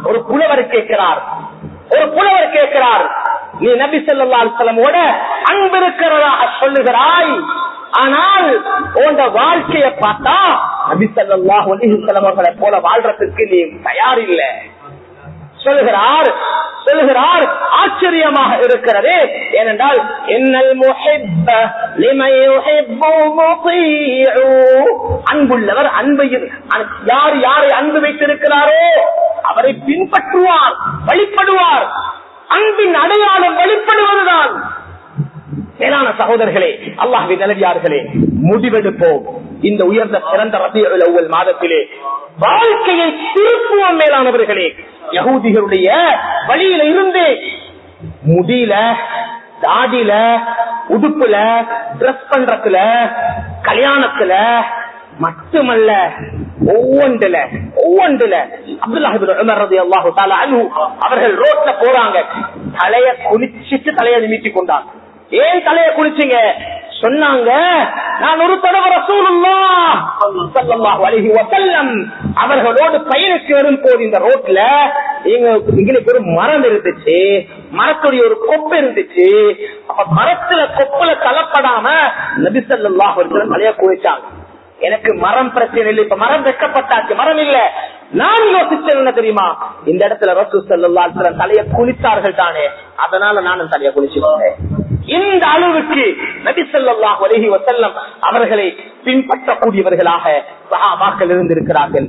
ஒரு புலவர் கேட்கிறார், நீ நபி ஸல்லல்லாஹு அலைஹி வஸல்லமோட அன்பு இருக்கிறதாக சொல்லுகிறாய், ஆனால் உங்க வாழ்க்கையை பார்த்தா நபி ஸல்லல்லாஹு அலைஹி வஸல்லம் அவர்களை போல வாழ்றதுக்கு நீ தயார் இல்லை சொல்லுகிறார். ஆச்சரியமாக இருக்கிறது. ஏனென்றால் என்னல் முஹிப்ப லிமன் யுஹிப்பு முதீஉ, அன்புள்ளவர் யார் யாரை அன்பு வைத்திருக்கிறாரோ அவரை பின்பற்றுவார், வழிபடுவார். அன்பின் அடையாளம் வழிபடுவதுதான். மேலான சகோதரர்களே, அல்லாஹ்வின் நல்லடியார்களே, முடிவெடுப்போம். இந்த உயர்ந்த சிறந்த ரபியுல் அவ்வல் மாதத்திலே வாழ்க்கையை திருப்புவோம். மேலானவர்களே, யஹூதிகளுடைய வழியில இருந்து முடியல, தாடியில, உடுப்புல, டிரெஸ் பண்றதுல, கல்யாணத்துல மட்டுமல்ல, ஒவ்வொன்றுல அப்துல்லாஹ் இப்னு உமர் ரலியல்லாஹு தஆலா அன்ஹு அவர்கள் ரோட்ல போறாங்க, தலைய குளிச்சிட்டு தலையை நிமித்தி கொண்டாங்க. ஏன் தலையை குளிச்சீங்க? சொன்னாங்க, நான் ஒரு தடவை ரசூலுல்லாஹ் ஸல்லல்லாஹு அலைஹி வஸல்லம் அவர்களோடு பயணித்து வரும்போது இந்த ரோட்ல எங்களுக்கு ஒரு மரம் இருந்துச்சு, மரத்துடைய ஒரு கொப்பு இருந்துச்சு. அப்ப மரத்துல கொப்புல கலப்படாம நபி ஸல்லல்லாஹு அலைஹி வஸல்லம் தலையை குளிச்சாங்க. எனக்கு மரம் பிரச்சனை இல்லை, இப்ப மரம் வெட்டப்பட்டாச்சு, மரம் இல்ல. நான் யோசிச்சது என்ன தெரியுமா, இந்த இடத்துல ரசூல் ஸல்லல்லாஹு அலைஹி வஸல்லம் தலையை குளித்தார்கள் தானே, அதனால நானும் தலையை குளிச்சுட்டேன். இந்த அளவுக்கு நபி ஸல்லல்லாஹு அலைஹி வஸல்லம் அவர்களை பின்பற்றக்கூடியவர்களாக சஹாபாக்கள் இருந்திருக்கிறார்கள்.